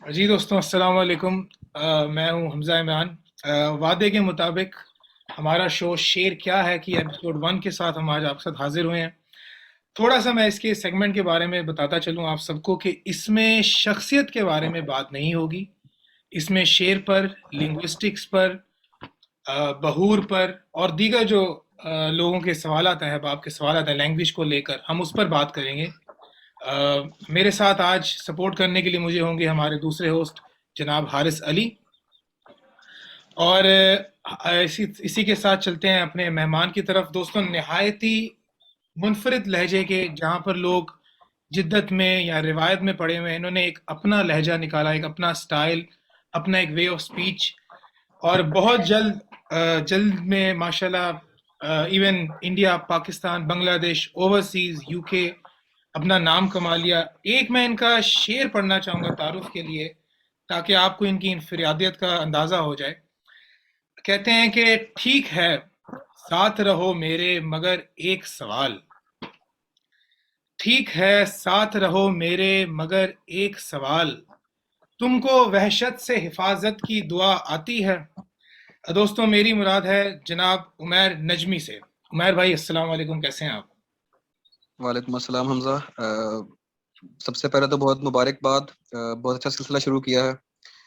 जी दोस्तों, अस्सलाम वालेकुम। मैं हूं हमजा इमरान। वादे के मुताबिक हमारा शो शेर क्या है कि एपिसोड 1 के साथ हम आज आपके साथ हाजिर हुए हैं। थोड़ा सा मैं इसके सेगमेंट के बारे में बताता चलूं आप सबको कि इसमें शख्सियत के बारे में बात नहीं होगी। इसमें शेर पर, लिंग्विस्टिक्स पर, बहूर पर और दीगर जो लोगों के सवालात हैं, अहबाब के सवालात हैं लैंग्वेज को लेकर, हम उस पर बात करेंगे। मेरे साथ आज सपोर्ट करने के लिए मुझे होंगे हमारे दूसरे होस्ट जनाब हारिस अली। और इसी इसी के साथ चलते हैं अपने मेहमान की तरफ। दोस्तों, नहायती मुनफरिद लहजे के, जहाँ पर लोग जिद्दत में या रिवायत में पड़े हुए हैं, इन्होंने एक अपना लहजा निकाला, एक अपना स्टाइल, अपना एक वे ऑफ स्पीच। और बहुत जल्द में माशाल्लाह even India, Pakistan, Bangladesh, overseas, UK अपना नाम कमा लिया। एक मैं इनका शेर पढ़ना चाहूंगा तारुफ के लिए, ताकि आपको इनकी इनफिरियादियत का अंदाजा हो जाए। कहते हैं कि ठीक है, साथ रहो मेरे मगर एक सवाल। ठीक है, साथ रहो मेरे मगर एक सवाल। तुमको वहशत से हिफाजत की दुआ आती है? दोस्तों, मेरी मुराद है जनाब उमैर नजमी से। उमैर भाई, अस्सलाम वालेकुम, कैसे हैं आप? वालेकुम अस्सलाम हमजा। सबसे पहले तो बहुत मुबारकबाद। बहुत अच्छा सिलसिला शुरू किया है।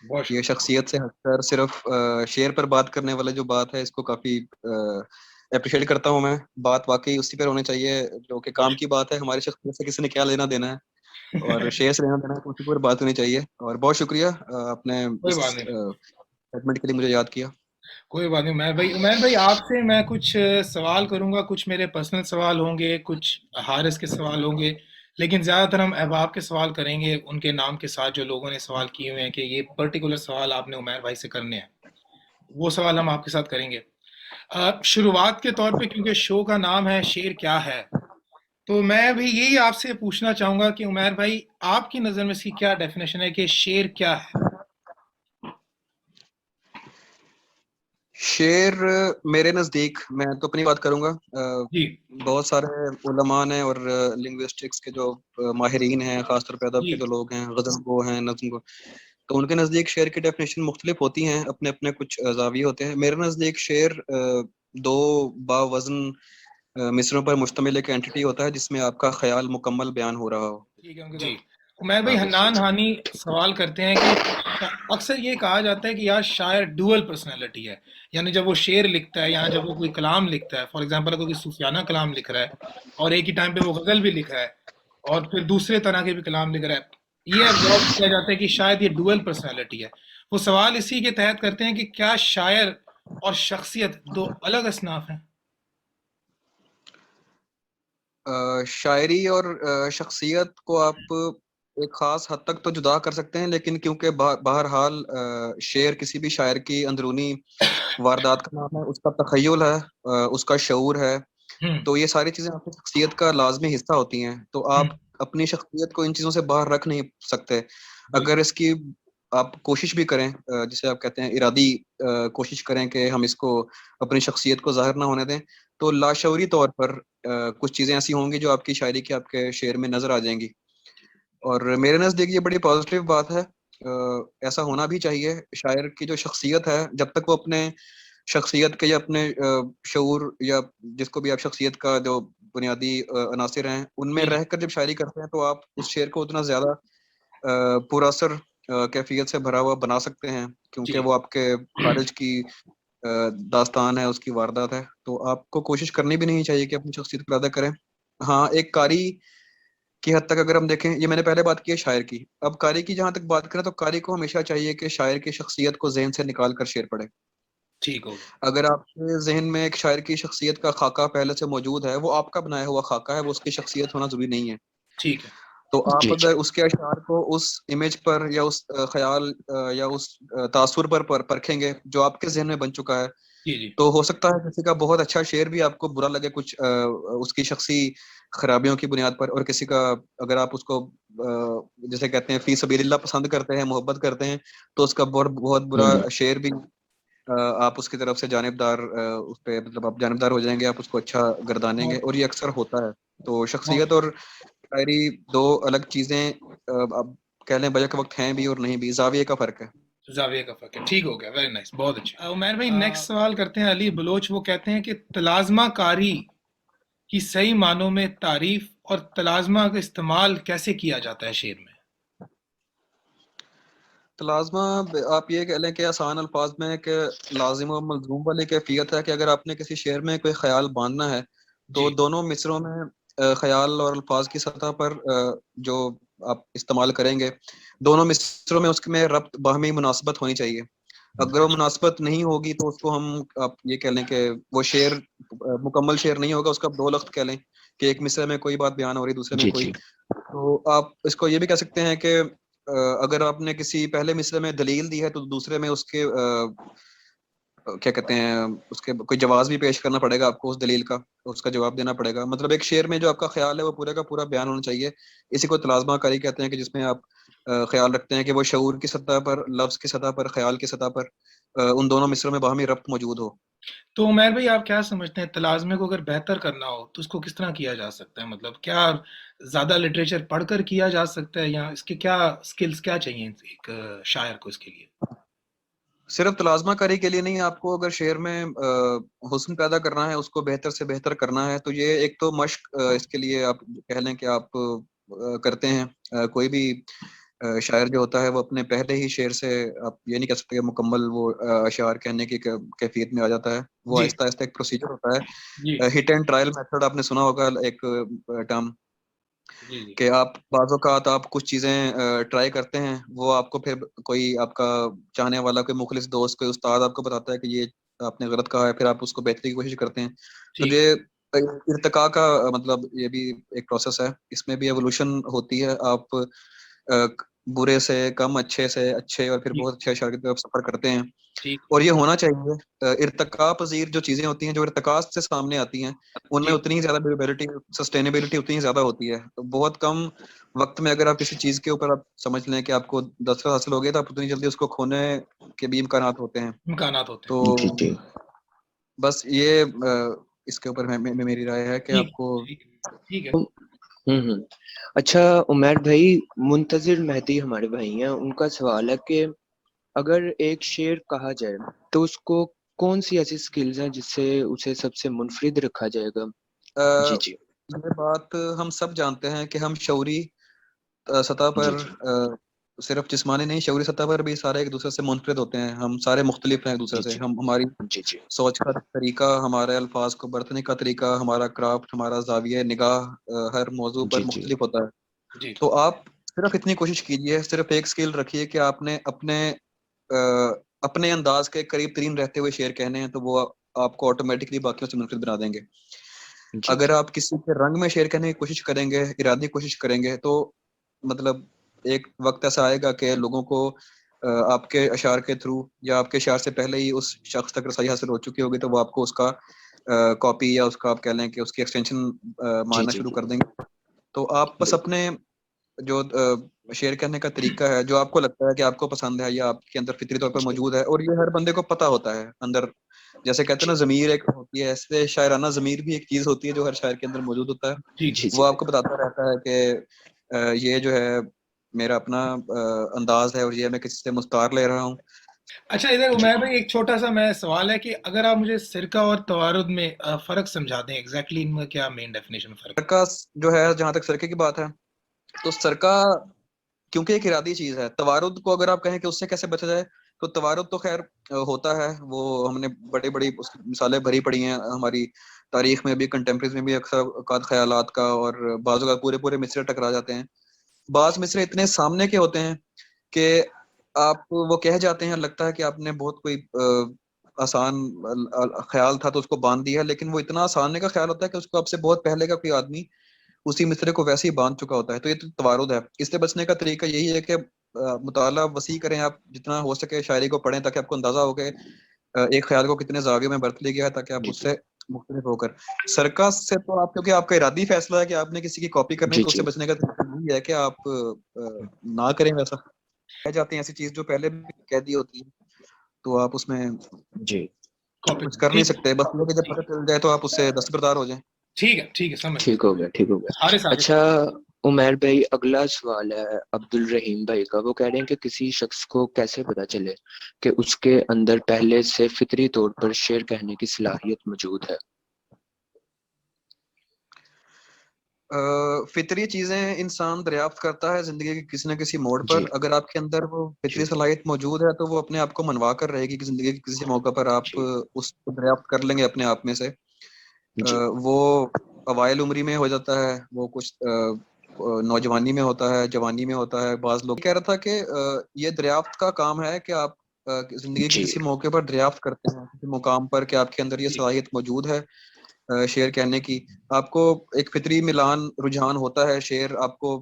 बहुत ये शुक्रिया। शख्सियत से हटकर सिर्फ शेर पर बात करने वाला जो बात है, इसको काफ़ी अप्रिशिएट करता हूँ मैं। बात वाकई उसी पर होनी चाहिए जो कि काम की बात है। हमारी शख्सियत से किसी ने क्या लेना देना है, और शेर से लेना देना है, तो उसी पर बात होनी चाहिए। और बहुत शुक्रिया आपने कोई इस बात नहीं। सेगमेंट के लिए मुझे याद किया। कोई बात नहीं उमैर भाई, आपसे मैं कुछ सवाल करूंगा। कुछ मेरे पर्सनल सवाल होंगे, कुछ हारिस के सवाल होंगे, लेकिन ज़्यादातर हम अहबाब के सवाल करेंगे, उनके नाम के साथ जो लोगों ने सवाल किए हुए हैं कि ये पर्टिकुलर सवाल आपने उमैर भाई से करने हैं, वो सवाल हम आपके साथ करेंगे। शुरुआत के तौर पे, क्योंकि शो का नाम है शेर क्या है, तो मैं भी यही आपसे पूछना चाहूंगा कि उमैर भाई, आपकी नज़र में इसकी क्या डेफिनेशन है कि शेर क्या है? शेर मेरे नज़दीक, मैं तो अपनी बात करूंगा। जी। बहुत सारे उलमा हैं और लिंग्विस्टिक्स के जो माहिरीन हैं, खासतौर पर अदब जी। के जो लोग हैं, गज़ल गो हैं, नज़्म गो, तो उनके नज़दीक शेर की डेफिनेशन मुख्तलिफ होती हैं। अपने अपने कुछ जाविये होते हैं। मेरे नज़दीक शेर दो बावज़न मिसरों पर मुश्तमिल एक एंटिटी होता है जिसमें आपका ख्याल मुकम्मल बयान हो रहा हो। ठीक है उनकी जी। उमैर भाई, हाँ हन्नान हानी सवाल करते हैं कि अक्सर ये कहा जाता है कि यार शायर डुअल पर्सनैलिटी है। यानी जब वो शेर लिखता है या जब वो कोई कलाम लिखता है, फॉर एग्जांपल अगर कोई सूफियाना कलाम लिख रहा है और एक ही टाइम पे वो गजल भी लिख रहा है और फिर दूसरे तरह के भी कलाम लिख रहा है, ये एब्जॉर्ब किया जाता है कि शायद ये डुअल पर्सनैलिटी है। वो सवाल इसी के तहत करते हैं कि क्या शायर और शख्सियत दो अलग असनाफ हैं? शायरी और शख्सियत को आप एक खास हद तक तो जुदा कर सकते हैं, लेकिन क्योंकि बहरहाल शेर किसी भी शायर की अंदरूनी वारदात का नाम है, उसका तखय्युल है, उसका शऊर है। हम्म। तो ये सारी चीजें आपकी शख्सियत का लाजमी हिस्सा होती हैं। तो आप हम्म। अपनी शख्सियत को इन चीजों से बाहर रख नहीं सकते। अगर बिल्कुल। इसकी आप कोशिश भी करें, जिसे आप कहते हैं इरादी कोशिश करें कि हम इसको अपनी शख्सियत को जाहिर ना होने दें, तो लाशऊरी तौर पर कुछ चीजें ऐसी होंगी जो आपकी शायरी की, आपके शेर में नजर आ जाएंगी। और मेरे नजदीक ये बड़ी पॉजिटिव बात है। ऐसा होना भी चाहिए। शायर की जो शख्सियत है, जब तक वो अपने शख्सियत के या अपने शऊर या जिसको भी आप शख्सियत का जो बुनियादी अनासिर हैं उनमें जी जी। रहकर जब शायरी करते हैं, तो आप उस शेर को उतना ज्यादा पुरअसर कैफियत से भरा हुआ बना सकते हैं, क्योंकि जी। वो आपके खारिज की दास्तान है, उसकी वारदात है। तो आपको कोशिश करनी भी नहीं चाहिए कि अपनी शख्सियत को पैदा करें। हाँ, एक कारी की हद तक अगर हम देखें, ये मैंने पहले बात की है शायर की। अब कारी की जहां तक बात करें, तो कारी को हमेशा चाहिए कि शायर की शख्सियत को जहन से निकाल कर शेर पढ़े। ठीक हो गया। अगर आपके जहन में एक शायर की शख्सियत का खाका पहले से मौजूद है, वो आपका बनाया हुआ खाका है, वो उसकी शख्सियत होना जरूरी नहीं है। ठीक है। तो आप अगर उसके अशार को उस इमेज पर या उस ख्याल या उस तासुर पर परखेंगे जो आपके जहन में बन चुका है, जी जी। तो हो सकता है किसी का बहुत अच्छा शेर भी आपको बुरा लगे, कुछ उसकी शख्सी खराबियों की बुनियाद पर। और किसी का, अगर आप उसको जैसे कहते हैं फी सबीलिल्लाह पसंद करते हैं, मोहब्बत करते हैं, तो उसका बहुत बहुत बुरा शेर भी आप उसकी तरफ से जानिबदार, उस पे मतलब आप जानिबदार हो जाएंगे, आप उसको अच्छा गर्दानेंगे। बहुत और ये अक्सर होता है। तो बहुत शख्सियत और शायरी दो अलग चीजें। अब कह लें बजट वक्त हैं भी और नहीं भी, जाविये का फर्क है। जाविये का फर्क है, ठीक हो गया, वेरी नाइस, बहुत अच्छा। उमैर भाई नेक्स्ट सवाल करते हैं अली बलोच, वो कहते हैं कि तलाज़मा कारी की सही मानों में तारीफ और तलाज़मा का इस्तेमाल कैसे किया जाता है शेर में? तलाज़मा आप ये कह लें कि आसान अल्फाज में कि लाजिम और मलजूम वाली कैफियत है कि अगर आपने किसी शेर में कोई ख्याल बांधना है तो जी दोनों मिसरों में ख्याल और अल्फाज की सतह पर जो आप इस्तेमाल करेंगे, दोनों मिसरों में उसमें रब्त बाहमी मुनासबत होनी चाहिए। अगर वो मुनासबत नहीं होगी तो उसको हम आप ये कह लें कि वो शेर मुकम्मल शेर नहीं होगा, उसका आप दो लफ्ज कह लें कि एक मिसरे में कोई बात बयान हो रही, दूसरे में जी कोई। जी तो आप इसको ये भी कह सकते हैं कि अगर आपने किसी पहले मिसरे में दलील दी है तो दूसरे में उसके क्या कहते हैं, उसके कोई जवाब भी पेश करना पड़ेगा आपको, उस दलील का उसका जवाब देना पड़ेगा। मतलब एक शेर में जो आपका ख्याल है वो पूरे का पूरा बयान होना चाहिए। इसी को तलाज़मा कारी कहते हैं कि जिसमें आप ख्याल रखते हैं कि वो शऊर की सतह पर, लफ्ज की सतह पर, ख्याल की सतह पर उन दोनों मिसरों में बाहमी रब्त मौजूद हो। तो उमैर भाई आप क्या समझते हैं, तलाज़मे को अगर बेहतर करना हो तो उसको किस तरह किया जा सकता है? मतलब क्या ज़्यादा लिटरेचर पढ़कर किया जा सकता है, या इसके क्या स्किल्स क्या चाहिए एक शायर को इसके लिए? सिर्फ तलाज़मा कारी के लिए नहीं, आपको अगर शेर में हुस्न पैदा करना है, उसको बेहतर से बेहतर करना है, तो ये एक तो मश्क इसके लिए आप कह लें कि आप करते हैं। कोई भी शायर जो होता है वो अपने पहले ही शेर से आप ये नहीं कह सकते कि मुकम्मल वो अशार कहने की कैफियत में आ जाता है। वो जी आहिस्ता आहिस्ता एक प्रोसीजर होता जी है, हिट एंड ट्रायल मेथड आपने सुना होगा एक टर्म, जी जी कि आप बाज़ औक़ात आप कुछ चीज़ें ट्राई करते हैं, वो आपको फिर कोई आपका चाहने वाला, कोई मुखलिस दोस्त, कोई उस्ताद आपको बताता है कि ये आपने गलत कहा है, फिर आप उसको बेहतरी की कोशिश करते हैं। तो ठीक ये है। इर्तिका का मतलब ये भी एक प्रोसेस है, इसमें भी एवोल्यूशन होती है। आप बुरे से कम अच्छे से अच्छे और फिर ठीक बहुत अच्छे अशार की तरफ सफ़र करते हैं। ठीक और ये होना चाहिए। इर्तिका पज़ीर जो चीज़ें होती हैं, जो इर्तिका से सामने आती हैं, उनमें जी उतनी ही ज़्यादा ड्यूरेबिलिटी, सस्टेनेबिलिटी उतनी ही ज़्यादा होती है। तो बहुत कम वक़्त में अगर आप किसी चीज़ के ऊपर आप समझ लें कि आपको दस्तखत हासिल हो गया, तो आप उतनी जल्दी उसको खोने के भी इम्कानात होते हैं। इम्कानात होते हैं। तो जी जी बस ये इसके ऊपर मेरी राय है कि ठीक आपको ठीक ठीक है। हम्म। अच्छा उमर भाई, मुंतजिर मेहदी हमारे भाई हैं, उनका सवाल है कि अगर एक शेर कहा जाए तो उसको कौन सी ऐसी स्किल्स हैं जिससे उसे सबसे मुनफरिद रखा जाएगा? अ, जी जी ये बात हम सब जानते हैं कि हम शऊरी सतह जी पर जी सिर्फ जिस्मानी नहीं, शऊरी सतह पर भी सारे एक दूसरे से मुनफरिद होते हैं। हम सारे मुख्तलिफ हैं एक दूसरे जी से। जी हम हमारी जी जी सोच का तरीका, हमारे अल्फाज को बरतने का तरीका, हमारा क्राफ्ट, हमारा जाविया निगाह हर मौजू पर जी जी मुख्तलिफ होता है। जी तो आप सिर्फ इतनी कोशिश कीजिए, सिर्फ एक स्किल रखिए कि आपने अपने अंदाज के करीब तरीन रहते हुए शेर कहने हैं, तो वो आपको ऑटोमेटिकली बाकियों से मुनफरिद बना देंगे। जी अगर जी आप किसी के रंग में शेर कहने की कोशिश करेंगे, इरादी कोशिश करेंगे, तो मतलब एक वक्त ऐसा आएगा कि लोगों को आपके अशार के थ्रू या आपके अशार से पहले ही उस शख्स तक रसाई हासिल हो चुकी होगी, तो वो आपको उसका कॉपी या उसका आप कह लें कि उसकी एक्सटेंशन जी मारना जी शुरू जी कर देंगे। तो आप बस बिल्कुल। अपने जो शेयर करने का तरीका है, जो आपको लगता है कि आपको पसंद है या आपके अंदर फितरी तौर पर जी मौजूद है, और ये हर बंदे को पता होता है अंदर, जैसे कहते हैं ना जी जमीर एक होती है, ऐसे शायराना जमीर भी एक चीज होती है जो हर शायर के अंदर मौजूद होता है। जी जी वो जी आपको बताता रहता है कि ये जो है मेरा अपना अंदाज है और ये मैं किसी से मुस्तार ले रहा हूँ। अच्छा, इधर जी उमैर भाई एक छोटा सा मैं सवाल है कि अगर आप मुझे सिरका और तवारुद में फर्क समझा दें, एग्जैक्टली इनमें क्या मेन डेफिनेशन फर्क है? सरका जो है, जहां तक सरके की बात है, तो सरका क्योंकि एक इरादी चीज है। तवारुद को अगर आप कहें कि उससे कैसे बचा जाए, तो तवारुद तो खैर होता है, वो हमने बड़ी बड़ी मिसालें भरी पड़ी हैं हमारी तारीख में भी, कंटेम्प्रेरी में भी, अक्सर औकात ख्यालात का, और बाज़ औक़ात पूरे पूरे मिसरे टकरा जाते हैं। बाज मिसरे इतने सामने के होते हैं कि आप वो कह जाते हैं, लगता है कि आपने बहुत कोई आसान ख्याल था तो उसको बांध दिया, लेकिन वो इतना आसानी का ख्याल होता है कि उसको आपसे बहुत पहले का कोई आदमी उसी मिसरे को वैसे ही बांध चुका होता है। तो ये तो तवारुद है। इससे बचने का तरीका यही है कि मुताला वसी करें, आप जितना हो सके शायरी को पढ़ें, ताकि आपको अंदाजा हो कि एक ख्याल को कितने जावियों में बरत लिया गया है, ताकि आप जी जी उससे मुख्तलिफ होकर सरकस से, तो आप क्योंकि आपका इरादी फैसला है कि आपने किसी की कॉपी करनी है, जी तो उससे जी बचने का तरीका यही है कि आप ना करें वैसा। कह जाते हैं ऐसी चीज जो पहले भी कह दी होती है, तो आप उसमें जी कॉपी। कुछ कर नहीं ठीक सकते, बस ये कि जब ठीक पता चल जाए तो आप उससे दस्तबरदार हो जाए। ठीक है, समझ गया। ठीक हो गया ठीक हो गया। हारिस आगे अच्छा सवाल। उमर भाई, अगला सवाल है अब्दुल रहीम भाई का। वो कह रहे हैं कि किसी शख्स को कैसे पता चले कि उसके अंदर पहले से फितरी तौर पर शेर कहने की सलाहियत मौजूद है। फितरी चीजें इंसान दरियाफ्त करता है जिंदगी के किसी न किसी मोड़ जी पर। अगर आपके अंदर वो फितरी जी सलाहियत मौजूद है तो वो अपने आप को मनवा कर रहेगी कि जिंदगी के किसी मौके पर आप जी उसको दरियाफ्त कर लेंगे अपने आप में से। जी। वो अवाइल उम्री में हो जाता है, वो कुछ नौजवानी में होता है, जवानी में होता है। बाज लोग कह रहा था कि ये दरियाफ्त का काम है कि आप जिंदगी के जी किसी मौके पर दरियाफ्त करते हैं किसी मुकाम पर कि आपके अंदर ये जी सलाहियत मौजूद है शेर कहने की। आपको एक फितरी मिलान रुझान होता है, शेर आपको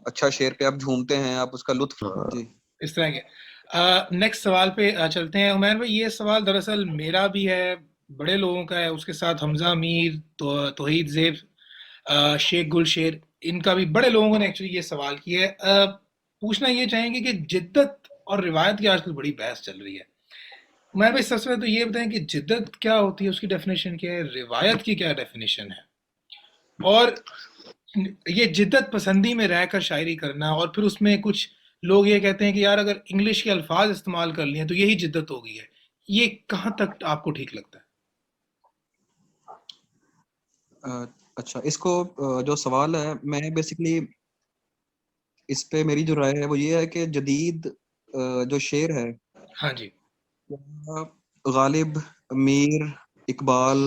अच्छा शेर पे आप झूमते हैं, आप उसका लुत्फ। हाँ जी इस तरह के। नेक्स्ट सवाल पे चलते हैं उमैर भाई। ये सवाल दरअसल मेरा भी है, बड़े लोगों का है, उसके साथ हमजा मीर, तौहीद ज़ेब, शेख गुलशेर, इनका भी बड़े लोगों ने एक्चुअली ये सवाल किया है। पूछना ये चाहेंगे कि जिद्दत और रिवायत की आजकल बड़ी बहस चल रही है। मैं भाई सबसे पहले तो ये बताएं कि जिद्दत क्या होती है, उसकी डेफिनेशन क्या है, रिवायत की क्या डेफिनेशन है, और ये जिद्दत पसंदी में रहकर शायरी करना, और फिर उसमें कुछ लोग ये कहते हैं कि यार अगर इंग्लिश के अल्फाज इस्तेमाल कर लिए तो यही जिद्दत हो गई है। ये कहाँ तक आपको ठीक लगता है? अ, अच्छा, इसको जो सवाल है, मैं बेसिकली इस पे मेरी जो राय है वो ये है कि जदीद जो शेर है, हाँ जी। गालिब, मीर, इकबाल,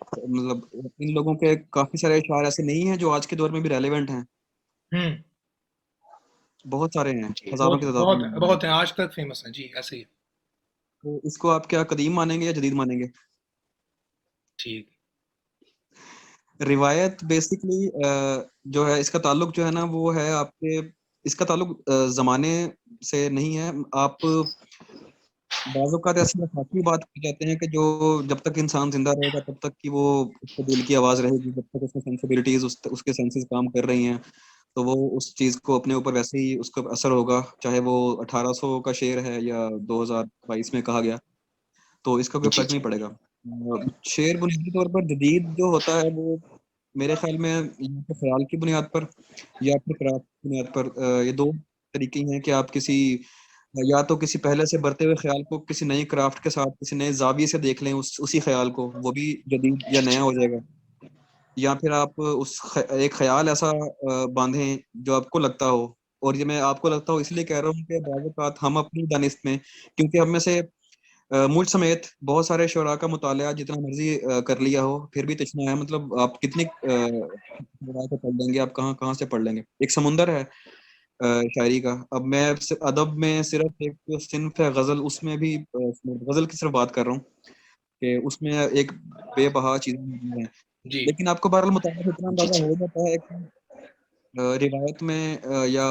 मतलब इन लोगों के काफी सारे अशआर ऐसे नहीं हैं जो आज के दौर में भी रेलेवेंट हैं। हम्म। बहुत सारे हैं, जी हजारों बहुत की तादाद बहुत में। बहुत है, आज तक फेमस है जी, ऐसे ही है। तो इसको आप क्या कदीम मानेंगे या जदीद मानेंगे? ठीक। रिवायत बेसिकली जो है, इसका ताल्लुक जो है ना वो है आपके, इसका ताल्लुक जमाने से नहीं है। आप बाज़ औक़ात ऐसी आखिरी बात कर जाते हैं कि जो जब तक इंसान जिंदा रहेगा तब तक कि वो उसके दिल की आवाज़ रहेगी, जब तक उसकी सेंसिबिलिटीज उसके सेंसेस काम कर रही हैं तो वो उस चीज़ को अपने ऊपर वैसे ही उसका असर होगा, चाहे वो 1800 का शेर है या 2022 में कहा गया, तो इसका कोई जी फर्क नहीं जी पड़ेगा। शेर बुनियादी तौर पर जदीद जो होता है वो मेरे ख्याल में या तो ख्याल की बुनियाद पर या फिर क्राफ्ट की बुनियाद पर, ये दो तरीके हैं कि आप किसी या तो किसी पहले से बढ़ते हुए ख्याल को किसी नई क्राफ्ट के साथ किसी नए जाविये से देख लें, उसी ख्याल को, वो भी जदीद या जी नया जी। हो जाएगा। या फिर आप एक ख्याल ऐसा बांधें जो आपको लगता हो। और ये मैं आपको लगता हो इसलिए कह रहा हूँ कि बाज़ औक़ात हम अपनी दानिश में, क्योंकि हम में से मुझ समेत बहुत सारे शुरा का मुताला जितना मर्जी कर लिया हो फिर भी तशना है, मतलब आप कितनी शुरा को पढ़ लेंगे, आप कहाँ कहाँ से पढ़ लेंगे, एक समुंदर है शायरी का। अब मैं अदब में सिर्फ एक जो सिन्फ है गज़ल, उसमें भी गज़ल की सिर्फ बात कर रहा हूँ कि उसमें एक बेबहा चीज़ें मौजूद हैं। जी लेकिन आपको बहरहाल मुताबिक इतना जी अंदाजा जी। हो जाता है कि रिवायत में या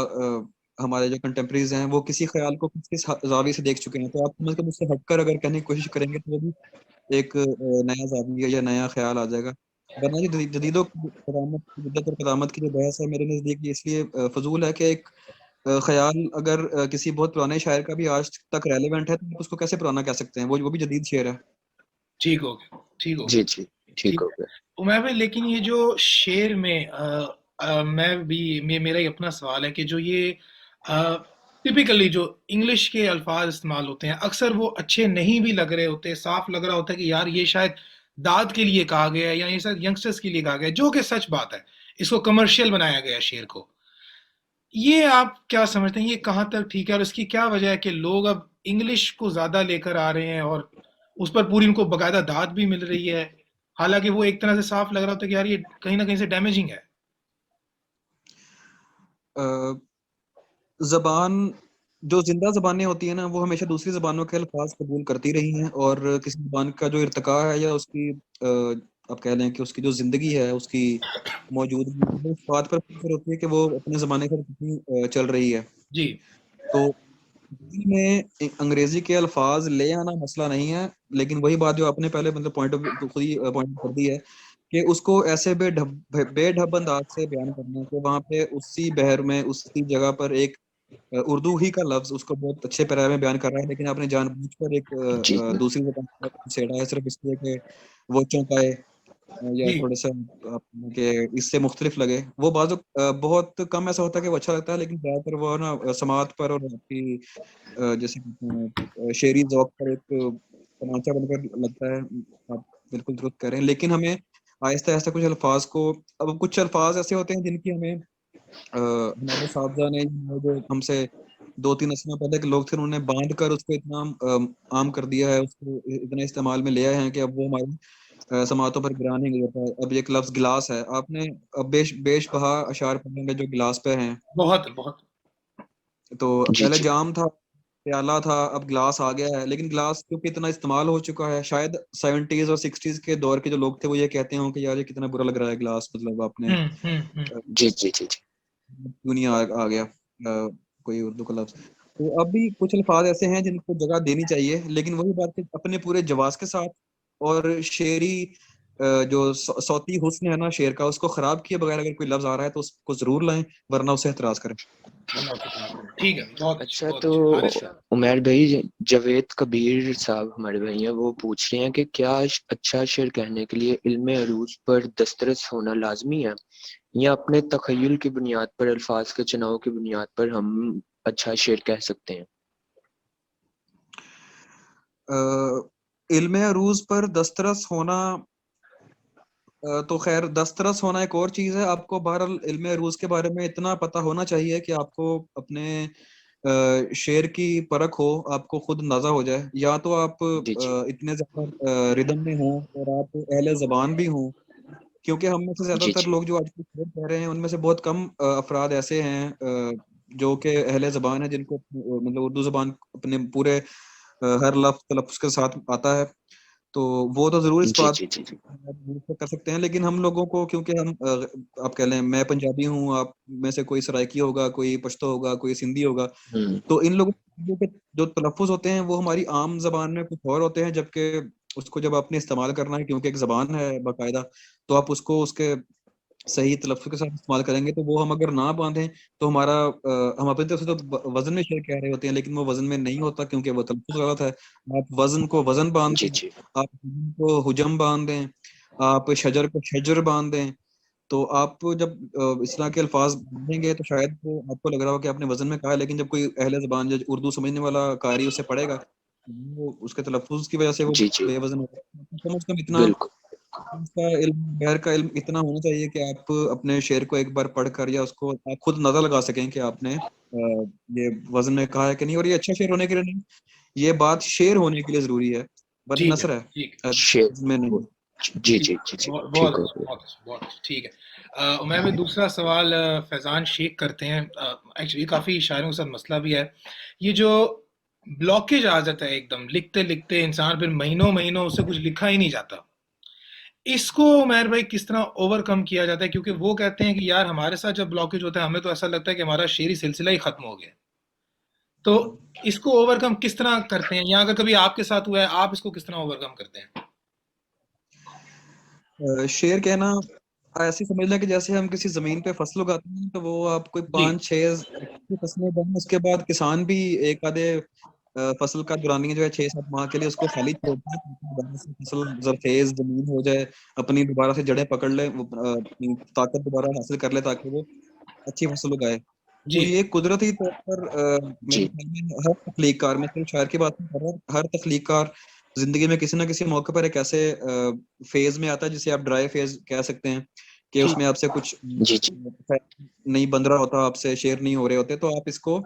हमारे जो कंटेम्प्रेरीज हैं वो किसी ख्याल को किस जाविये से देख चुके हैं, तो आप समझ कर उससे हटकर अगर कहने की कोशिश करेंगे तो वो भी एक नया जाविया या नया ख्याल आ जाएगा। वरना ये जदीदो कदामत, जिद्दत और कदामत की जो बहस है मेरे नज़दीक ये इसलिए फजूल है कि एक ख्याल अगर किसी बहुत पुराने शायर का भी आज तक रेलेवेंट है तो आप उसको कैसे पुराना कह सकते हैं? वो भी जदीद शेर है। ठीक हो गया, ठीक हो जी गया। जी। ठीक ठीक हो है। गया। उमर भाई लेकिन ये जो शेर में मैं भी मेरा ही अपना सवाल है कि जो ये टिपिकली जो इंग्लिश के अल्फाज इस्तेमाल होते हैं अक्सर वो अच्छे नहीं भी लग रहे होते, साफ लग रहा होता है कि यार ये शायद दाद के लिए कहा गया है या ये शायद यंगस्टर्स के लिए कहा गया है, जो कि सच बात है। इसको कमर्शियल बनाया गया है शेर को। ये आप क्या समझते हैं, ये कहाँ तक ठीक है, और इसकी क्या वजह है कि लोग अब इंग्लिश को ज़्यादा लेकर आ रहे हैं और उस पर पूरी उनको बाकायदा दाद भी मिल रही है, हालांकि वो एक तरह से साफ लग रहा होता है कि यार ये कहीं ना कहीं से डैमेजिंग है। जबान, जो जिंदा जबानें होती है ना वो हमेशा दूसरी जबानों के अल्फाज कबूल करती रही हैं, और किसी जबान का जो इर्तिका है या उसकी आप कह लें कि उसकी जो जिंदगी है उसकी मौजूदगी वो इस बात पर निर्भर होती है कि वो अपने जमाने पर कितनी चल रही है। जी। तो हिंदी में अंग्रेजी के अल्फाज ले आना मसला नहीं है, लेकिन वही बात जो आपने पहले मतलब पॉइंट ऑफ खुद ही पॉइंट कर दी है कि उसको ऐसे बेढब अंदाज से बयान करना कि वहां पे उसी बहर में उसी जगह पर एक उर्दू ही का लफ्ज उसको बहुत अच्छे पैरा में बयान कर रहा है, लेकिन आपने जानबूझकर एक जी जी। दूसरी जबान पर छेड़ा है सिर्फ इसलिए कि वो चौंकाए। या जी थोड़ा सा के इससे मुख्तलिफ लगे, वो बाज़ बहुत कम ऐसा होता है कि वो अच्छा लगता है, लेकिन ज़्यादातर वो ना समात पर और आपकी जैसे कहते हैं शेरी ज़ौक़ पर एक तमाचा बनकर लगता है। आप बिल्कुल दुरुस्त कह रहे हैं, लेकिन हमें आहिस्ता-आहिस्ता कुछ अल्फ़ाज़ को, अब कुछ अल्फ़ाज़ ऐसे होते हैं जिनकी हमें हमारे साथीज़ा ने जो हमसे 2-3 नस्लों पहले के लोग थे, उन्होंने बाँध कर उसको इतना आम कर दिया है, उसको इतना इस्तेमाल में ले आए हैं कि अब वो हमारी समातों पर गिरा नहीं होता है। अब एक लफ्ज़ गिलास है, आपने अब बेशबहा अशआर पढ़े होंगे जो गिलास पे हैं। बहुत बहुत। तो जी, पहले जी। जाम था, प्याला था, अब गिलास आ गया है, लेकिन गिलास क्योंकि इतना इस्तेमाल हो चुका है, शायद 70s और 60s के दौर के जो लोग थे वो ये कहते हों कि यार ये कितना बुरा लग रहा है गिलास, मतलब आपने जी, जी, जी, जी। क्यों नहीं आ गया कोई उर्दू का लफ्ज़। तो अब भी कुछ अल्फ़ाज़ ऐसे हैं जिनको जगह देनी चाहिए, लेकिन वही बात है अपने पूरे जवाज़ के साथ, और शेरी जो सौती हुस्न है ना शेर का, उसको ख़राब किए बगैर अगर कोई लफ्ज़ आ रहा है तो उसको ज़रूर लाएँ, वरना उससे एतराज़ करें। ठीक है, बहुत अच्छे, अच्छा, बहुत तो अच्छे। हारिस भाई। उमैर भाई, जावेद कबीर साहब हमारे भाई हैं, वो पूछ रहे हैं कि क्या अच्छा शेर कहने के लिए इल्म अरूज पर दस्तरस होना लाजमी है, या अपने तखय्युल की बुनियाद पर, अल्फाज के चुनाव की बुनियाद पर हम अच्छा शेर कह सकते हैं? इल्म अरूज पर दस्तरस होना, तो खैर दस्तरस होना एक और चीज़ है। आपको बहरहाल इल्म अरूज के बारे में इतना पता होना चाहिए कि आपको अपने शेर की परख हो, आपको खुद अंदाज़ा हो जाए, या तो आप जी, जी। इतने ज़्यादा रिदम में हों और आप अहले ज़बान भी हों, क्योंकि हम में से जी, ज़्यादातर जी। लोग जो आजकल शेर कह रहे हैं, उनमें से बहुत कम अफ़राद ऐसे हैं जो कि अहले ज़बान है, जिनको मतलब उर्दू ज़बान अपने पूरे हर लफ्ज़ तलफ़्फ़ुज़ के साथ आता है। तो वो तो ज़रूर इस जी, बात जी, जी, जी। कर सकते हैं, लेकिन हम लोगों को, क्योंकि हम आप कह लें मैं पंजाबी हूँ, आप में से कोई सराइकी होगा, कोई पश्तो होगा, कोई सिंधी होगा, हम्म। तो इन लोगों के जो तलफ़्फ़ुज़ होते हैं वो हमारी आम ज़बान में कुछ और होते हैं, जबकि उसको जब आपने इस्तेमाल करना है, क्योंकि एक ज़बान है बाकायदा, तो आप उसको उसके सही तलफ़्फ़ुज़ के साथ इस्तेमाल करेंगे। तो वो हम अगर ना बाँधें, तो हमारा हम अपनी तरफ से तो वज़न में शेर कह रहे होते हैं, लेकिन वो वज़न में नहीं होता, क्योंकि वो तलफ़्फ़ुज़ गलत है। आप वज़न को वज़न बाँध जी, दें, जी। आप हुजूम को हुजम बाँध दें, आप शजर को शजर बाँध दें। तो आप जब इस तरह के अल्फ़ाज़ बाँधेंगे, तो शायद वो आपको लग रहा हो कि आपने वज़न में कहा है, लेकिन जब कोई अहले ज़बान जो उर्दू समझने वाला कारी उसे पढ़ेगा, वो उसके तलफ़्फ़ुज़ की वज़ह से वो जी, जी। बेवज़न होगा। कम से कम इतना बिल्कुल। उसका इल्म, गैर का इल्म इतना होना चाहिए कि आप अपने शेर को एक बार पढ़कर, या उसको आप खुद अंदाज़ा लगा सकें कि आपने ये वज़न में कहा है कि नहीं, और ये अच्छा शेर होने के लिए नहीं, ये बात शेर होने के लिए ज़रूरी है, वरना ठीक है, नस्र है ठीक शेर। वज़न में नहीं। जी, ठीक। जी, जी, जी। बहुत बहुत ठीक अच्छा, हो गया। बहुत अच्छा, बहुत अच्छा, ठीक है। उमैर भाई, दूसरा सवाल फैज़ान शेख करते हैं। एक्चुअली काफ़ी शायरों के साथ मसला भी है। ये जो ब्लॉकेज आ जाता है एकदम, लिखते-लिखते इंसान फिर महीनों-महीनों उससे कुछ लिखा ही नहीं जाता। इसको उमैर भाई किस तरह ओवरकम किया जाता है? क्योंकि वो कहते हैं कि यार हमारे साथ जब ब्लॉकेज होता है, हमें तो ऐसा लगता है कि हमारा शेरी सिलसिला ही खत्म हो गया है। तो इसको ओवरकम किस तरह करते हैं? या अगर कभी आपके साथ हुआ है, आप इसको किस तरह ओवरकम करते हैं? शेर कहना ऐसे समझ लें कि जैसे हम किसी ज़मीन पे फसल उगाते हैं, तो वो आप कोई जी। 5-6 फसलें उगाएँ, उसके बाद किसान भी एक आधे फसल का दुरानी जो है 6-7 माह के लिए उसको खाली छोड़ते हैं, ताकि दोबारा से फसल ज़रख़ेज़ ज़मीन हो जाए, अपनी दोबारा से जड़ें पकड़ ले, वो अपनी ताकत दोबारा हासिल कर ले, ताकि वो अच्छी फसल उगाए। तो जी। ये कुदरती तौर पर मेरे जी। ख्याल में हर तख्लीक़कार, मैं सिर्फ़ शायर की बात नहीं कर रहा, हर तख्लीक़कार ज़िंदगी में किसी न किसी मौके पर एक ऐसे फ़ेज़ में आता है, जिसे आप ड्राई फ़ेज़ कह सकते हैं, कि जी। उसमें आपसे कुछ जी, जी। नहीं बन रहा होता, आपसे शेर नहीं हो रहे होते, तो आप इसको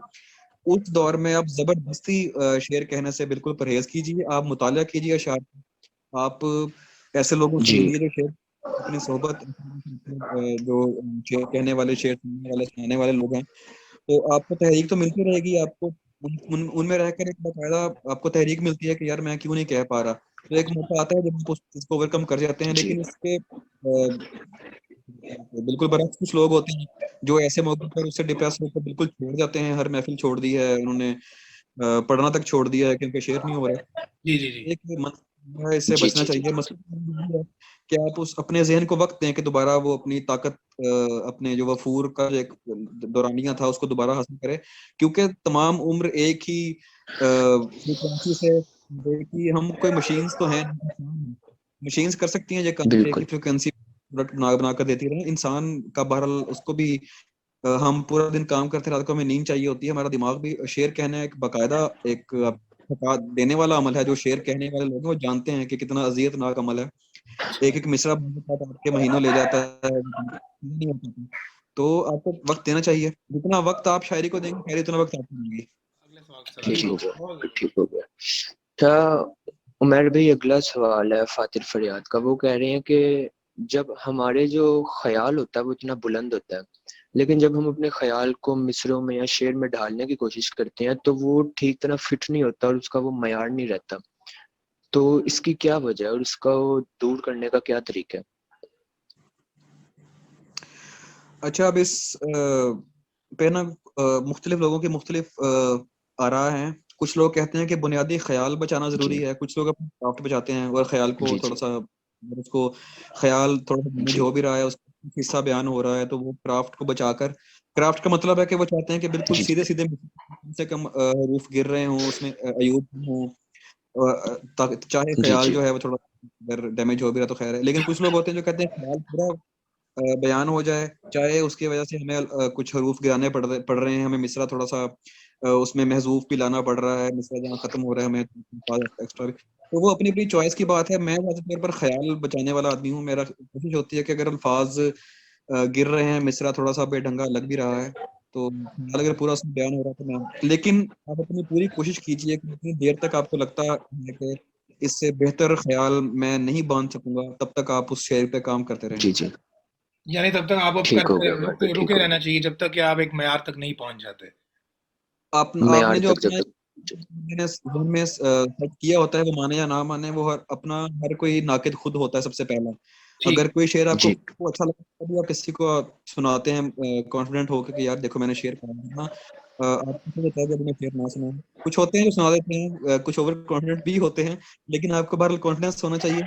उस दौर में आप ज़बरदस्ती शेर कहने से बिल्कुल परहेज़ कीजिए। आप मुताला कीजिए अशआर, आप ऐसे लोगों से जी। मिलिए जो शेर अपनी सोहबत जो शेर कहने वाले, शेर सुनने वाले, सुनाने वाले लोग हैं, तो आपको तहरीक तो मिलती रहेगी, आपको उनमें रहकर एक बाकायदा आपको तहरीक मिलती है कि यार मैं क्यों नहीं कह पा रहा। तो एक मौका आता है जब आप उस चीज़ को ओवरकम कर जाते हैं, जी। लेकिन इसके बिल्कुल बरअक्स कुछ लोग होते हैं, जो ऐसे मौके पर उससे डिप्रेस होकर बिल्कुल छोड़ जाते हैं, हर महफ़िल छोड़ दी है उन्होंने, पढ़ना तक छोड़ दिया है, क्योंकि शेर नहीं हो रहे। जी, जी, जी। एक मसला है, इससे जी, बचना जी, जी। चाहिए। मसला ये है कि आप उस अपने ज़हन को वक़्त दें कि दोबारा वो अपनी ताकत अपने जो वफ़ूर का जो एक दौरानिया था, उसको दोबारा हासिल करे, क्योंकि तमाम उम्र एक ही फ्रीक्वेंसी से, एक ही हम कोई मशीन्स तो हैं नहीं, इंसान हैं। मशीन्स कर सकती हैं ये काम, एक ही बिल्कुल फ्रिक्वेंसी प्रोडक्ट बना कर देती रहे। इंसान का बहरहाल उसको भी हम पूरा दिन काम करते हैं, रात को हमें नींद चाहिए होती है, हमारा दिमाग भी। शेर कहना एक बाकायदा एक थका देने वाला अमल है। जो शेर कहने वाले लोग हैं वो जानते हैं कि कितना अजियतनाक अमल है। एक अच्छा। एक मिसरा बोलने के बाद आपके महीनों ले जाता है, नहीं हो पाता। तो आपको वक्त देना चाहिए, जितना वक्त आप शायरी को देंगे शायरी उतना वक्त आपको देंगी। अगले सवाल की ठीक हो तरफ गया, बहुत ठीक जबरदस्त। हो गया। अच्छा उमर भाई, अगला सवाल है फातिर फरियाद का। वो कह रहे हैं कि जब हमारे जो ख्याल होता है वो इतना बुलंद होता है, लेकिन जब हम अपने ख्याल को मिसरों में या शेर में ढालने की कोशिश करते हैं तो वो ठीक तरह फिट नहीं होता और उसका वो मयार नहीं रहता। तो इसकी क्या वजह है और इसका वो दूर करने का क्या तरीका है? अच्छा, अब इस पे ना मुख्तलिफ लोगों की मुख्तलिफ आरा हैं। कुछ लोग कहते हैं कि बुनियादी ख्याल बचाना जरूरी जी है, कुछ लोग अपने क्राफ्ट बचाते हैं और ख्याल को जी थोड़ा जी सा, अगर उसको ख्याल थोड़ा सा डैमेज जी हो भी रहा है, उसका कुछ हिस्सा बयान हो रहा है, तो वो क्राफ्ट को बचाकर, क्राफ्ट का मतलब है कि वो चाहते हैं कि बिल्कुल जी सीधे सीधे कम से कम हरूफ गिर रहे हों, उसमें अयूब हों, चाहे जी ख्याल जी जो है वो थोड़ा अगर डैमेज हो भी रहा तो खैर है। लेकिन कुछ लोग होते हैं जो कहते हैं ख्याल पूरा बयान हो जाए, चाहे उसकी वजह से हमें कुछ हरूफ गिराने पड़ रहे हैं, हमें मिसरा थोड़ा सा उसमें महजूफ भी लाना पड़ रहा है, मिसरा जहाँ खत्म हो रहा है हमें एक्स्ट्रा भी। तो वो अपनी अपनी चॉइस की बात है। मैं ज़्यादातर पर ख्याल बचाने वाला आदमी हूँ। मेरा कोशिश होती है कि अगर अल्फाज गिर रहे हैं, मिसरा थोड़ा सा बेढंगा लग भी रहा है, तो ख्याल अगर पूरा उसमें बयान हो रहा है तो मैं, लेकिन आप अपनी पूरी कोशिश कीजिए कि जितनी देर तक आपको लगता है कि इससे बेहतर ख्याल मैं नहीं बांध सकूंगा, तब तक आप उस शेर पे काम करते रहें। जी जी। यानी तब तक आप अब ठीक हो करते गया उमर भाई, रुके ठीक रुके हो रहना गया। चाहिए जब तक कि आप एक मयार तक नहीं पहुंच जाते। आपने मयार जो तक जब अपना तक। मैंने ज़हन में सेट किया होता है, वो माने या ना माने, वो हर कोई नाकिद खुद होता है सबसे पहला। ठीक। अगर कोई शेर आपको जी अच्छा लगता है, तभी आप किसी को सुनाते हैं कॉन्फिडेंट होकर कि यार देखो मैंने शेर पढ़ा है ना। आपको क्या होता है जब मैं शेर ना सुनाऊं? कुछ होते हैं जो सुना देते हैं, कुछ ओवर कॉन्फिडेंट भी होते हैं, लेकिन आपको बहरहाल कॉन्फिडेंस होना चाहिए।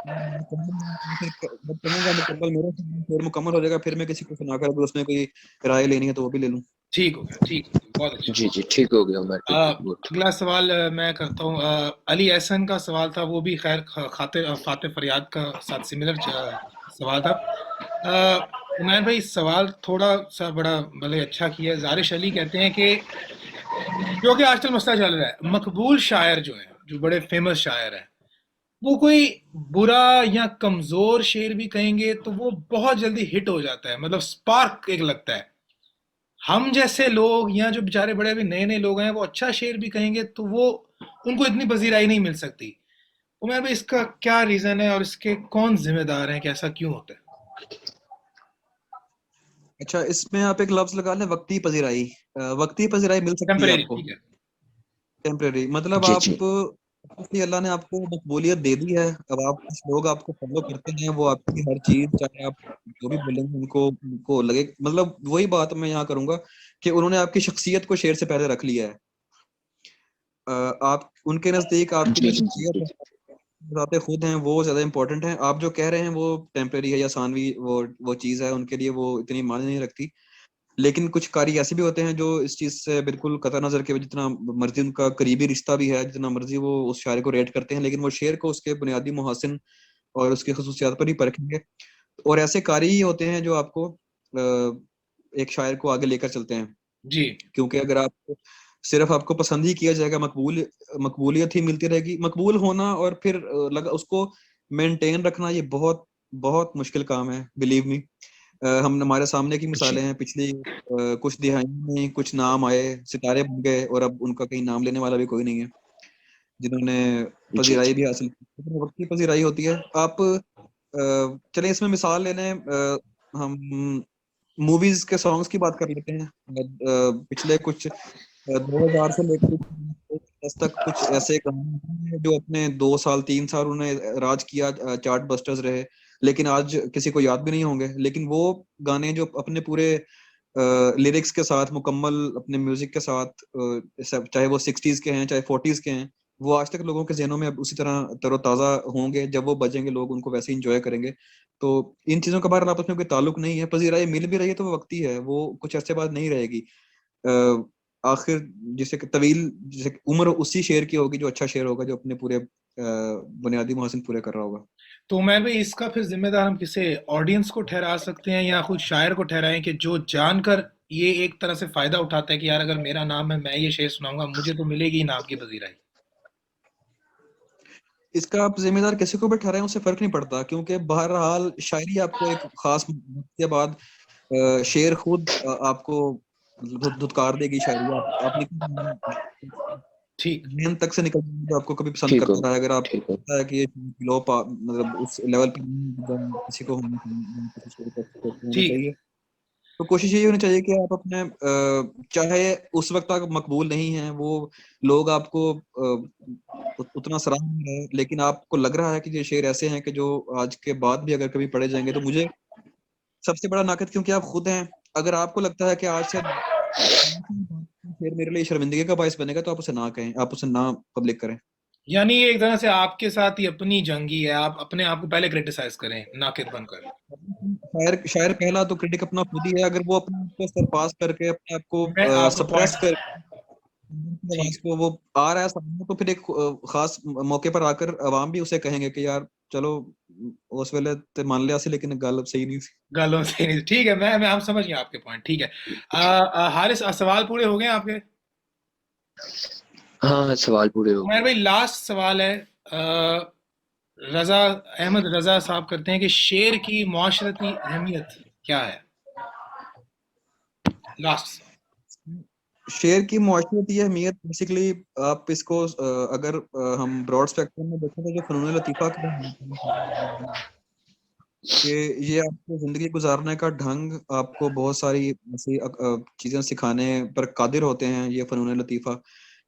जब कहूंगा मुकम्मल, मेरा शेर मुकम्मल हो जाएगा, फिर मैं किसी को सुनाकर अगर उसमें कोई राय लेनी है तो वो भी ले लूं। ठीक हो गया, ठीक हो गया, बहुत अच्छा। जी जी, ठीक हो गया उमर भाई, गुड। अगला सवाल मैं करता हूँ। अली एहसन का सवाल था, वो भी खैर खातिर फातिर फरियाद का साथ सिमिलर सवाल था। उमैर भाई सवाल थोड़ा सा बड़ा भले अच्छा किया। जारिश अली कहते हैं कि जो कि आजकल मसला चल रहा है, मकबूल शायर जो है, जो बड़े फेमस शायर हैं, वो कोई बुरा या कमजोर शेर भी कहेंगे तो वो बहुत जल्दी हिट हो जाता है, मतलब स्पार्क एक लगता है। हम जैसे लोग या जो बेचारे बड़े अभी नए नए लोग हैं, वो अच्छा शेर भी कहेंगे तो वो उनको इतनी पजीराई नहीं मिल सकती। उमर भाई इसका क्या रीजन है और इसके कौन जिम्मेदार हैं कि ऐसा क्यों होता है? अच्छा, इसमें आप एक लफ्ज लगा लें, वक्ती पजीराई। वक्ती पजीराई मिल सकती है टेम्परेरी, आपको, ठीक है। टेम्परेरी। मतलब जी आप, जी इसलिए अल्लाह ने आपको मकबूलियत दे दी है। अब आप कुछ लोग आपको फॉलो करते हैं, वो आपकी हर चीज, चाहे आप जो भी बोलेंगे उनको लगे, मतलब वही बात मैं यहाँ करूंगा कि उन्होंने आपकी शख्सियत को शेर से पहले रख लिया है। आप उनके नजदीक आपकी जी जो जी जी शख्सियत जी है, बातें खुद हैं, वो ज्यादा इंपॉर्टेंट हैं। आप जो कह रहे हैं वो टेम्परेरी है या सानवी, वो चीज है, उनके लिए वो इतनी मायने नहीं रखती। लेकिन कुछ कारी ऐसे भी होते हैं जो इस चीज से बिल्कुल कतई नजर के, जितना मर्जी उनका करीबी रिश्ता भी है, जितना मर्जी वो उस शायर को रेट करते हैं, लेकिन वो शेर को उसके बुनियादी मुहासिन और उसकी खसूसियात पर ही परखेंगे। और ऐसे कारी ही होते हैं जो आपको एक शायर को आगे लेकर चलते हैं। जी। क्योंकि अगर आप सिर्फ आपको पसंद ही किया जाएगा, मकबूलियत ही मिलती रहेगी, मकबूल होना और फिर लगा उसको मेंटेन रखना, ये बहुत बहुत मुश्किल काम है, बिलीव मी। हम हमारे सामने की जी मिसालें हैं, पिछली कुछ दिहाइयों में कुछ नाम आए, सितारे बन गए, और अब उनका कहीं नाम लेने वाला भी कोई नहीं है जिन्होंने जी पजीराई जी भी हासिल की। लेकिन वक्त की पजीराई होती है। आप चलें इसमें मिसाल ले लें, हम मूवीज के सॉन्ग्स की बात कर लेते हैं। पिछले कुछ 2000 से लेकर 2010 तक कुछ ऐसे गाने हैं जो अपने 2 साल 3 साल उन्होंने राज किया, चार्ट बस्टर्स रहे, लेकिन आज किसी को याद भी नहीं होंगे। लेकिन वो गाने जो अपने पूरे लिरिक्स के साथ, मुकम्मल अपने म्यूजिक के साथ, चाहे वो 60s के हैं चाहे 40s के हैं, वो आज तक लोगों के जहनों में अब उसी तरह तरोताजा होंगे। जब वो बजेंगे लोग उनको वैसे इंजॉय करेंगे। तो इन चीजों का बाहर आपस में कोई ताल्लुक नहीं है। पजीराई मिल भी रही है तो वो वक्ती है, वो कुछ अर्से बाद नहीं रहेगी। आखिर जिसे कि तवील, जिसे कि उम्र उसी शेर की होगी जो अच्छा शेर होगा, जो अपने पूरे बुनियादी महसिन पूरे कर रहा होगा। तो उमैर भाई, इसका फिर जिम्मेदार हम किसे, ऑडियंस को ठहरा सकते हैं या खुद शायर को ठहराएं कि जो जानकर ये एक तरह से फायदा उठाता है कि यार अगर मेरा नाम है, मैं ये शेर सुनाऊंगा, मुझे तो मिलेगी इनाम की पजीराई। इसका आप जिम्मेदार किसी को भी ठहराएं उससे फर्क नहीं पड़ता, क्योंकि बहरहाल शायरी आपको एक खास वक्त के बाद शेर खुद आपको मतलब धुतकार देगी शायरी। आपने ठीक। मेन तक से निकल जाएगी तो आपको कभी पसंद ठीक हो करता रहा है। अगर आपको ठीक हो लगता है कि ये मतलब उस लेवल पर नहीं है जहाँ किसी को होना चाहिए, किसी शेर को होना ठीक है। चाहिए, तो कोशिश यही होनी चाहिए कि आप अपने चाहे उस वक्त तक मकबूल नहीं है वो लोग आपको उतना सराह नहीं रहे, लेकिन आपको लग रहा है कि ये शेर ऐसे हैं कि जो आज के बाद भी अगर कभी पढ़े जाएंगे तो मुझे सबसे बड़ा नाकद क्योंकि आप खुद हैं। अगर आपको लगता है कि आज से शेर मेरे लिए शर्मिंदगी का बायस बनेगा तो आप उसे ना कहें, आप उसे ना पब्लिक करें। यानी ये एक तरह से आपके साथ ही अपनी जंगी है, आप अपने आप को पहले क्रिटिसाइज करें नाकिद बनकर। शायर शायर पहला तो क्रिटिक अपना खुद ही है। अगर वो अपने आप को सरपास करके अपने आप मैं को आपका सप्रेस पॉइंट। कर ठीक आवाज है। को वो आ रहा है सामने, तो फिर एक खास मौके पर आकर अवाम भी उसे कहेंगे कि यार चलो उस वेले ते मान लिया सी लेकिन गल सही नहीं सी। गालों से नहीं, ठीक है, मैं आप समझ गया आपके पॉइंट। ठीक है। हारिस, सवाल पूरे हो गए आपके? हाँ सवाल पूरे हो उमर गए। भाई, लास्ट सवाल है। रजा अहमद रजा साहब करते हैं कि शेर की मुआशरती अहमियत क्या है? लास्ट। शेर की मुआशरती अहमियत बेसिकली आप इसको अगर हम ब्रॉड स्पेक्ट्रम में देखें तो जो फनून लतीफ़ा का कि ये आपको जिंदगी गुजारने का ढंग, आपको बहुत सारी ऐसी चीजें सिखाने पर कादिर होते हैं ये फनून लतीफ़ा,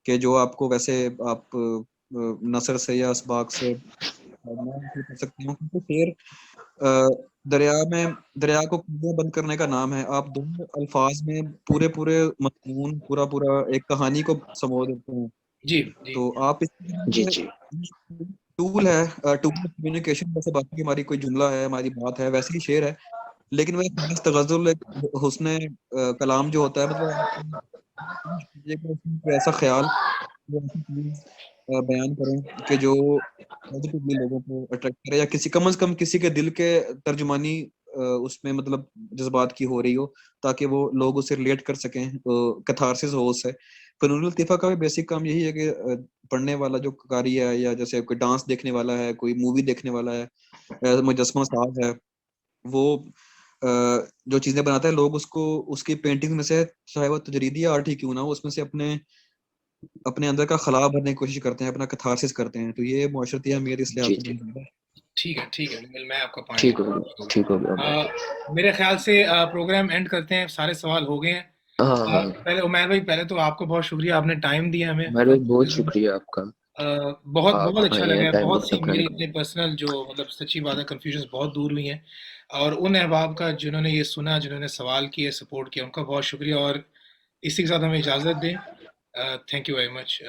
कि जो आपको वैसे आप नसर से या असबाक से नहीं कर सकते हो। क्योंकि शेर दरिया को कुएं बंद करने का नाम है। आप दो अल्फाज में पूरे पूरे मजमून पूरा पूरा एक कहानी को समो देते हैं। जी जी। तो आप इस जी जी। टूल है, टूल ऑफ कम्युनिकेशन, जैसे बाकी हमारी कोई जुमला है, हमारी बात है, वैसे ही शेर है। लेकिन वह खास तगज़ुल, एक हुस्न कलाम जो होता है, मतलब ये कि उसमें कोई ऐसा ख्याल, कोई ऐसी चीज़ बयान करें कि जो पॉजिटिवली लोगों को अट्रैक्ट करे, या किसी कम से कम किसी के दिल के तर्जुमानी उसमें मतलब जज्बात की हो रही हो, ताकि वो लोग उससे रिलेट कर सकें, कैथारसिस हो उससे। फनून लतीफ़ा का भी बेसिक काम यही है कि पढ़ने वाला जो कारी है, या जैसे कोई डांस देखने वाला है, कोई मूवी देखने वाला है, मुजस्समा साज है, वो जो चीजें बनाता है, लोग उसको उसकी पेंटिंग में से, चाहे वो तजरीदी आर्ट ही क्यों ना हो, उसमें से अपने अपने अंदर का खला भरने की कोशिश करते हैं, अपना कैथारसिस करते हैं। तो ये मुआशरती अहमियत इस लिहाज जी से जी। बहुत ज्यादा है। ठीक है, ठीक है, मैं आपका पॉइंट ठीक हो ठीक गया हो ठीक हो गया गया। उमर भाई। मेरे ख्याल से प्रोग्राम एंड करते हैं, सारे सवाल हो गए हैं। हाँ हाँ। पहले उमैर भाई, पहले तो आपको बहुत शुक्रिया, आपने टाइम दिया हमें। उमर भाई बहुत शुक्रिया आपका। बहुत आप बहुत अच्छा भाई हैं, लगा है, टाइम बहुत वक्त सी अपना मेरी निकाल। अपने पर्सनल जो मतलब सच्ची बात है, कन्फ्यूजन बहुत दूर हुई हैं। और उन अहबाब का जिन्होंने ये सुना, जिन्होंने सवाल किए, सपोर्ट किया, उनका बहुत शुक्रिया। और इसी के साथ हमें इजाज़त दें। Thank you very much.